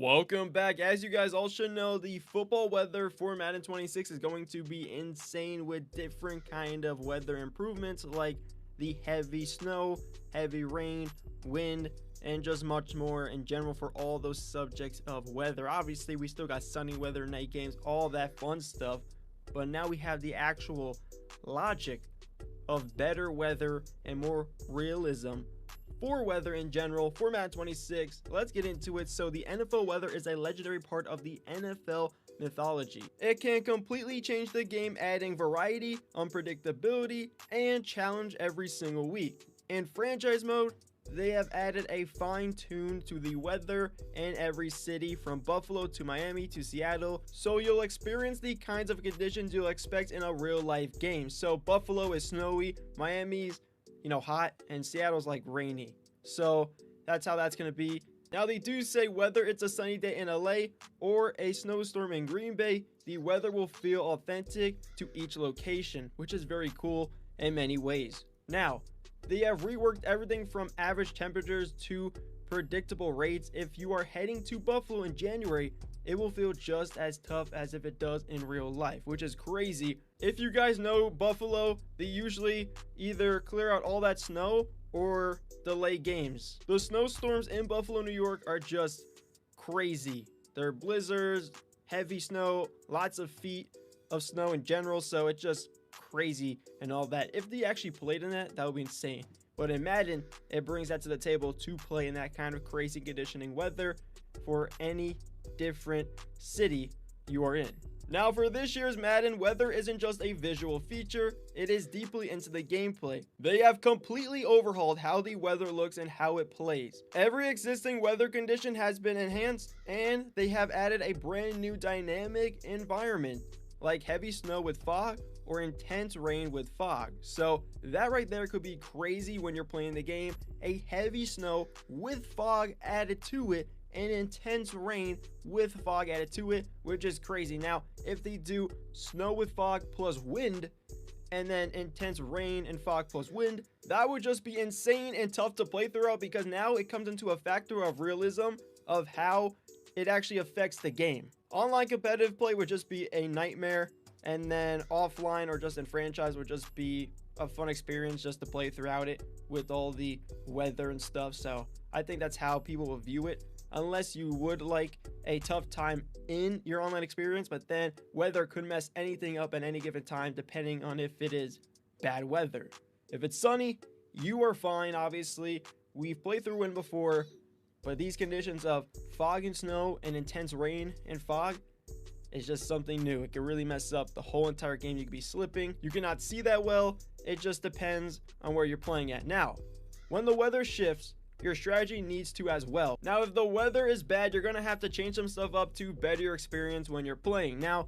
Welcome back. As you guys all should know, the football weather for Madden 26 is going to be insane with different kind of weather improvements like the heavy snow, heavy rain, wind, and just much more in general for all those subjects of weather. Obviously, we still got sunny weather, night games, all that fun stuff, but now we have the actual logic of better weather and more realism for weather in general for Madden 26. Let's get into it. So the NFL weather is a legendary part of the NFL mythology. It can completely change the game, adding variety, unpredictability, and challenge every single week. In franchise mode, they have added a fine tune to the weather in every city from Buffalo to Miami to Seattle, so you'll experience the kinds of conditions you'll expect in a real life game. So Buffalo is snowy, Miami's hot, and Seattle's like rainy. So that's how that's going to be. Now they do say whether it's a sunny day in LA or a snowstorm in Green Bay, the weather will feel authentic to each location, which is very cool in many ways. Now, they have reworked everything from average temperatures to predictable rates. If you are heading to Buffalo in January, it will feel just as tough as if it does in real life, which is crazy. If you guys know Buffalo, they usually either clear out all that snow or delay games. The snowstorms in Buffalo, New York are just crazy. They're blizzards, heavy snow, lots of feet of snow in general, so it's just crazy and all that. If they actually played in that would be insane. But in Madden, it brings that to the table to play in that kind of crazy conditioning weather for any different city you are in. Now for this year's Madden, weather isn't just a visual feature, it is deeply into the gameplay. They have completely overhauled how the weather looks and how it plays. Every existing weather condition has been enhanced, and they have added a brand new dynamic environment like heavy snow with fog or intense rain with fog. So that right there could be crazy when you're playing the game. A heavy snow with fog added to it and intense rain with fog added to it, which is crazy. Now, if they do snow with fog plus wind and then intense rain and fog plus wind, that would just be insane and tough to play throughout, because now it comes into a factor of realism of how it actually affects the game. Online competitive play would just be a nightmare, and then offline or just in franchise would just be a fun experience just to play throughout it with all the weather and stuff. So I think that's how people will view it, unless you would like a tough time in your online experience. But then weather could mess anything up at any given time depending on if it is bad weather. If it's sunny, you are fine. Obviously, we've played through wind before, but these conditions of fog and snow and intense rain and fog is just something new. It can really mess up the whole entire game. You could be slipping, you cannot see that well. It just depends on where you're playing at. Now, when the weather shifts, your strategy needs to as well. Now, if the weather is bad, you're gonna have to change some stuff up to better your experience when you're playing. Now,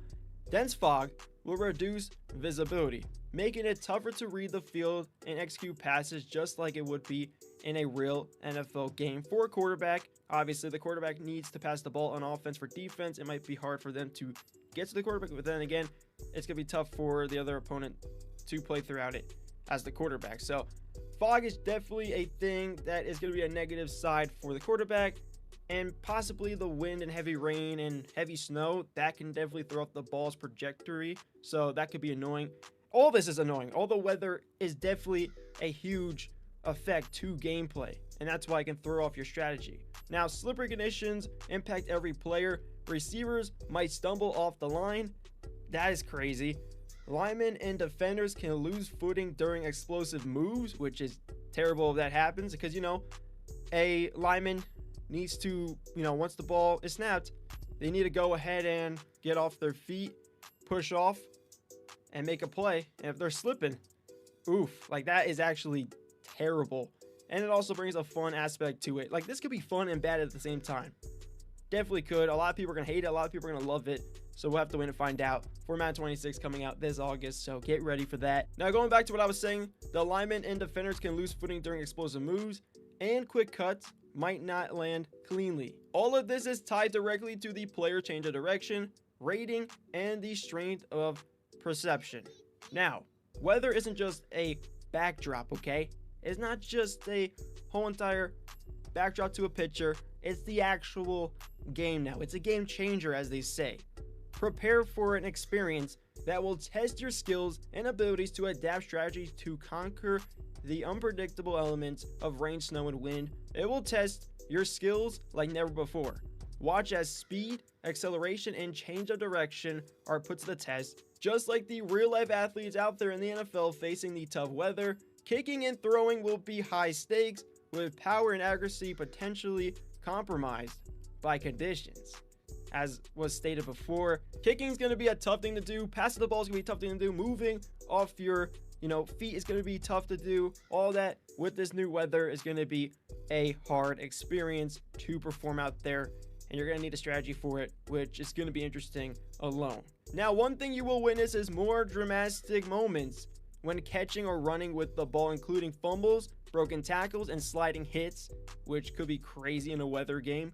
dense fog will reduce visibility, making it tougher to read the field and execute passes just like it would be in a real NFL game. For a quarterback, obviously the quarterback needs to pass the ball on offense. For defense, it might be hard for them to get to the quarterback, but then again, it's gonna be tough for the other opponent to play throughout it as the quarterback. So fog is definitely a thing that is going to be a negative side for the quarterback, and possibly the wind and heavy rain and heavy snow that can definitely throw off the ball's trajectory, so that could be annoying. All this is annoying. All the weather is definitely a huge effect to gameplay, and that's why it can throw off your strategy. Now, slippery conditions impact every player. Receivers might stumble off the line. That is crazy. Linemen and defenders can lose footing during explosive moves, which is terrible if that happens, because a lineman needs to, once the ball is snapped, they need to go ahead and get off their feet, push off, and make a play. And if they're slipping, oof, like that is actually terrible. And it also brings a fun aspect to it. Like, this could be fun and bad at the same time. Definitely could. A lot of people are gonna hate it, a lot of people are gonna love it. So we'll have to wait and find out for Madden 26 coming out this August, so get ready for that. Now, going back to what I was saying, the linemen and defenders can lose footing during explosive moves, and quick cuts might not land cleanly. All of this is tied directly to the player change of direction, rating, and the strength of perception. Now, weather isn't just a backdrop, okay? It's not just a whole entire backdrop to a picture. It's the actual game now. It's a game changer, as they say. Prepare for an experience that will test your skills and abilities to adapt strategies to conquer the unpredictable elements of rain, snow, and wind. It will test your skills like never before. Watch as speed, acceleration, and change of direction are put to the test. Just like the real-life athletes out there in the NFL facing the tough weather, kicking and throwing will be high stakes, with power and accuracy potentially compromised by conditions. As was stated before, kicking is going to be a tough thing to do. Passing the ball is going to be a tough thing to do. Moving off your feet is going to be tough to do. All that with this new weather is going to be a hard experience to perform out there, and you're going to need a strategy for it, which is going to be interesting alone. Now, one thing you will witness is more dramatic moments when catching or running with the ball, including fumbles, broken tackles, and sliding hits, which could be crazy in a weather game,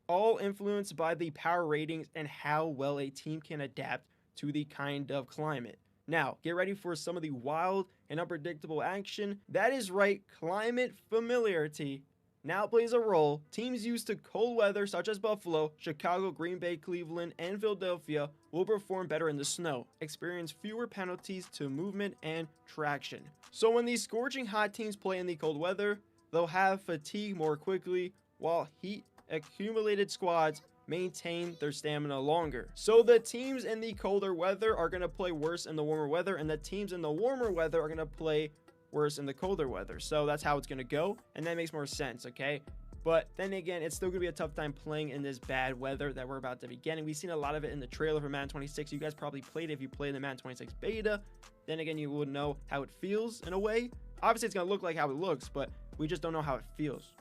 all influenced by the power ratings and how well a team can adapt to the kind of climate. Now, get ready for some of the wild and unpredictable action. That is right, climate familiarity now plays a role. Teams used to cold weather such as Buffalo, Chicago, Green Bay, Cleveland, and Philadelphia will perform better in the snow, experience fewer penalties to movement and traction. So when these scorching hot teams play in the cold weather, they'll have fatigue more quickly, while heat accumulated squads maintain their stamina longer. So the teams in the colder weather are going to play worse in the warmer weather, and the teams in the warmer weather are going to play worse in the colder weather. So that's how it's going to go, and that makes more sense, okay? But then again, it's still going to be a tough time playing in this bad weather that we're about to be getting. We've seen a lot of it in the trailer for Madden 26. You guys probably played it if you played the Madden 26 beta. Then again, you would know how it feels in a way. Obviously, it's going to look like how it looks, but we just don't know how it feels.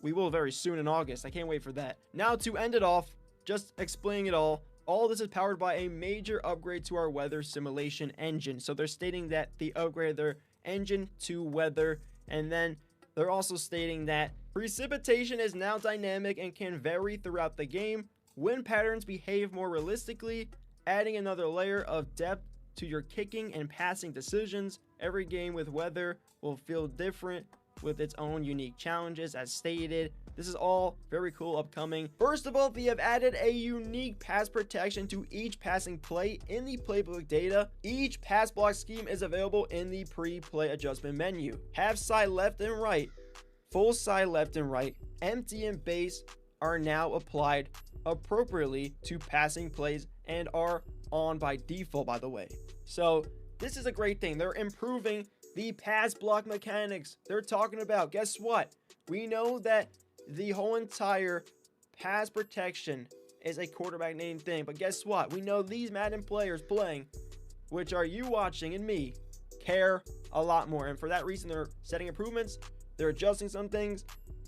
We will very soon in August. I can't wait for that. Now, to end it off, just explaining it all this is powered by a major upgrade to our weather simulation engine. So they're stating that they upgraded their engine to weather, and then they're also stating that precipitation is now dynamic and can vary throughout the game. Wind patterns behave more realistically, adding another layer of depth to your kicking and passing decisions. Every game with weather will feel different with its own unique challenges, as stated. This is all very cool upcoming. First of all, they have added a unique pass protection to each passing play in the playbook data. Each pass block scheme is available in the pre-play adjustment menu. Half side left and right, full side left and right, empty and base are now applied appropriately to passing plays and are on by default, by the way. So this is a great thing. They're improving the pass block mechanics. They're talking about, guess what? We know that the whole entire pass protection is a quarterback named thing, but guess what? We know these Madden players playing, which are you watching and me, care a lot more. And for that reason, they're setting improvements, they're adjusting some things,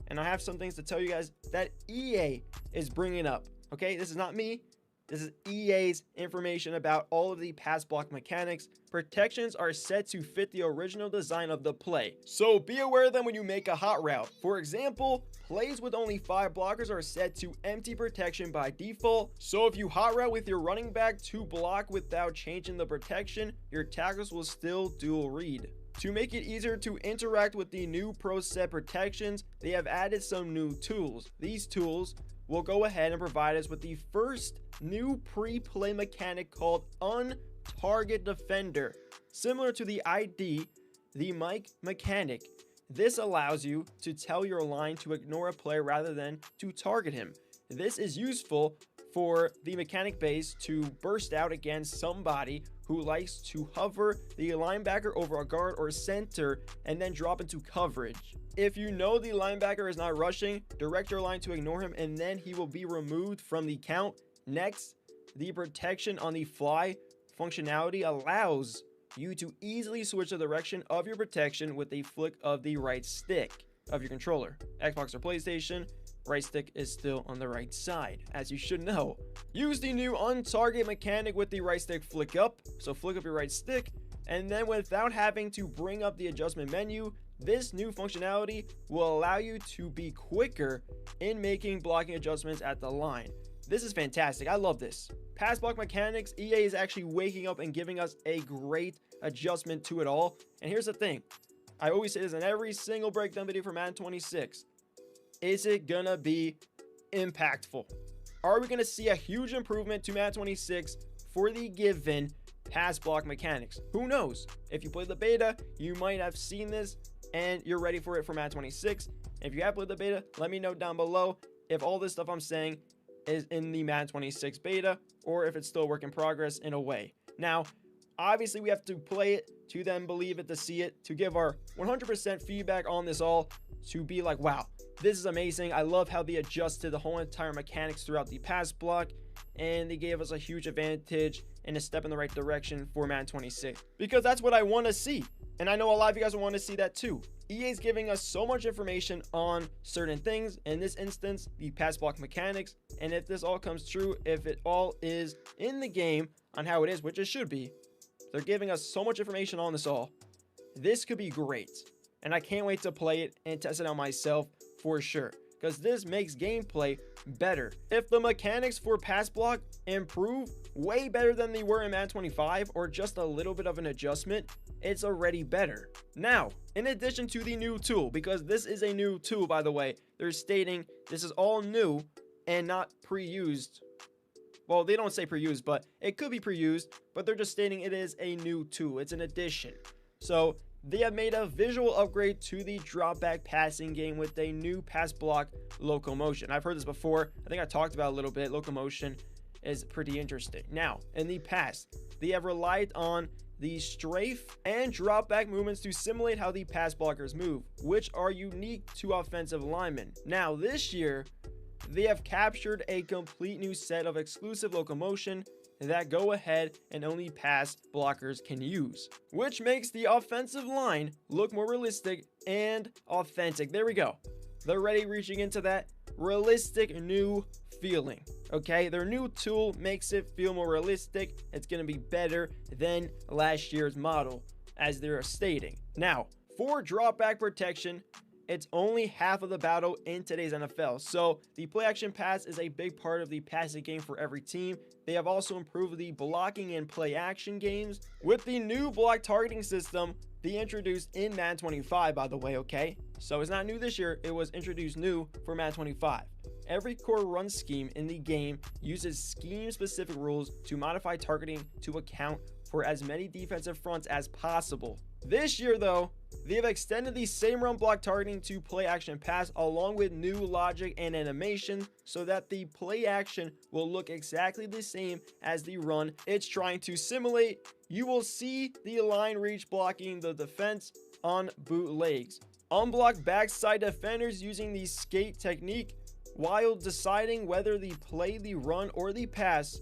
and I have some things to tell you guys that EA is bringing up. Okay, this is not me. This is EA's information about all of the pass block mechanics. Protections are set to fit the original design of the play, so be aware of them when you make a hot route. For example, plays with only 5 blockers are set to empty protection by default. So if you hot route with your running back to block without changing the protection, your tackles will still dual read. To make it easier to interact with the new pro set protections, they have added some new tools. These tools will go ahead and provide us with the first new pre-play mechanic called Untarget Defender. Similar to the ID, the Mike mechanic, this allows you to tell your line to ignore a player rather than to target him. This is useful for the mechanic base to burst out against somebody who likes to hover the linebacker over a guard or center and then drop into coverage. If you know the linebacker is not rushing, direct your line to ignore him and then he will be removed from the count. Next, the protection on the fly functionality allows you to easily switch the direction of your protection with a flick of the right stick of your controller. Xbox or PlayStation, right stick is still on the right side, as you should know. Use the new untarget mechanic with the right stick flick up, so flick up your right stick, and then without having to bring up the adjustment menu, this new functionality will allow you to be quicker in making blocking adjustments at the line. This is fantastic. I love this. Pass block mechanics, EA is actually waking up and giving us a great adjustment to it all. And here's the thing. I always say this in every single breakdown video for Madden 26. is it gonna be impactful? Are we gonna see a huge improvement to Madden 26 for the given pass block mechanics? Who knows? If you played the beta, you might have seen this and you're ready for it for Madden 26. If you have played the beta, let me know down below if all this stuff I'm saying is in the Madden 26 beta or if it's still a work in progress in a way. Now, obviously we have to play it to then believe it, to see it, to give our 100% feedback on this all, to be like, wow, this is amazing. I love how they adjusted the whole entire mechanics throughout the pass block, and they gave us a huge advantage and a step in the right direction for Madden 26, because that's what I want to see. And I know a lot of you guys want to see that too. EA is giving us so much information on certain things, in this instance, the pass block mechanics. And if this all comes true, if it all is in the game on how it is, which it should be, they're giving us so much information on this all. This could be great. And I can't wait to play it and test it out myself for sure, because this makes gameplay better. If the mechanics for pass block improve way better than they were in Madden 25, or just a little bit of an adjustment, it's already better. Now, in addition to the new tool, because this is a new tool, by the way, they're stating this is all new and not pre-used. Well, they don't say pre-used, but it could be pre-used, but they're just stating it is a new tool. It's an addition. So they have made a visual upgrade to the drop back passing game with a new pass block locomotion. I've heard this before. I think I talked about it a little bit. Locomotion is pretty interesting. Now, in the past, they have relied on the strafe and drop back movements to simulate how the pass blockers move, which are unique to offensive linemen. Now, this year, they have captured a complete new set of exclusive locomotion that go ahead and only pass blockers can use, which makes the offensive line look more realistic and authentic. There we go. They're already reaching into that realistic new feeling. Okay, their new tool makes it feel more realistic. It's going to be better than last year's model, as they're stating. Now, for drop back protection, it's only half of the battle in today's NFL. So the play action pass is a big part of the passing game for every team. They have also improved the blocking and play action games with the new block targeting system they introduced in Madden 25, by the way, okay? So it's not new this year, it was introduced new for Madden 25. Every core run scheme in the game uses scheme-specific rules to modify targeting to account for as many defensive fronts as possible. This year, though, they have extended the same run block targeting to play action pass, along with new logic and animation, so that the play action will look exactly the same as the run it's trying to simulate. You will see the line reach blocking the defense on bootlegs. Unblock backside defenders using the skate technique while deciding whether to play the run or the pass,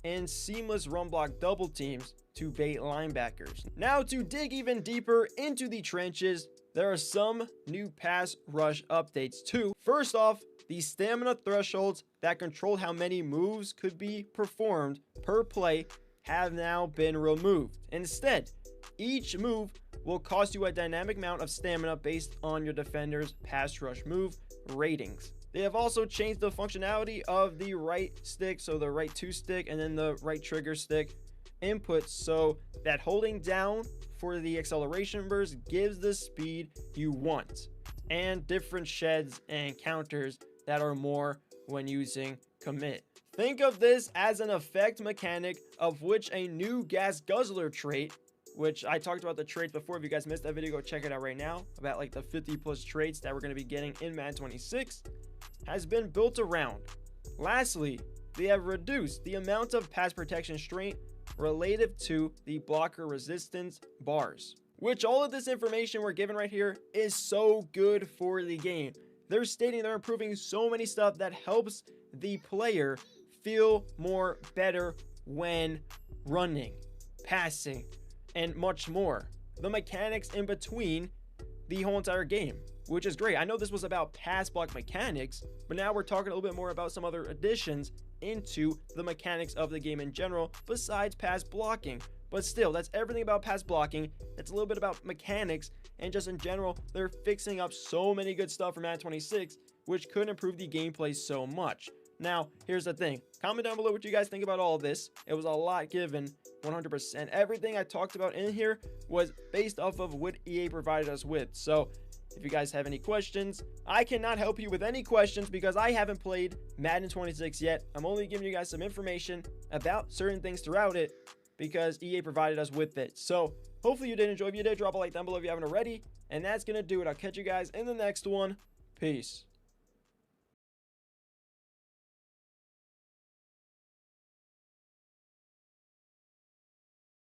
and seamless run block double teams to bait linebackers. Now, to dig even deeper into the trenches, there are some new pass rush updates too. First off, the stamina thresholds that control how many moves could be performed per play have now been removed. Instead, each move will cost you a dynamic amount of stamina based on your defender's pass rush move ratings. They have also changed the functionality of the right stick, so the right 2 stick and then the right trigger stick inputs, so that holding down for the acceleration burst gives the speed you want, and different sheds and counters that are more when using commit. Think of this as an effect mechanic, of which a new gas guzzler trait, which I talked about the traits before. If you guys missed that video, go check it out right now, about like the 50+ traits that we're going to be getting in Madden 26, has been built around. Lastly, they have reduced the amount of pass protection strain relative to the blocker resistance bars, which all of this information we're given right here is so good for the game. They're stating they're improving so many stuff that helps the player feel more better when running, passing, and much more. The mechanics in between the whole entire game, which is great. I know this was about pass block mechanics, but now we're talking a little bit more about some other additions into the mechanics of the game in general, besides pass blocking. But still, that's everything about pass blocking. That's a little bit about mechanics, and just in general, they're fixing up so many good stuff for Madden 26, which could improve the gameplay so much. Now, here's the thing. Comment down below what you guys think about all of this. It was a lot given, 100%. Everything I talked about in here was based off of what EA provided us with. So if you guys have any questions. I cannot help you with any questions because I haven't played Madden 26 yet. I'm only giving you guys some information about certain things throughout it because EA provided us with it. So hopefully you did enjoy. If you did, drop a like down below if you haven't already. And that's going to do it. I'll catch you guys in the next one. Peace.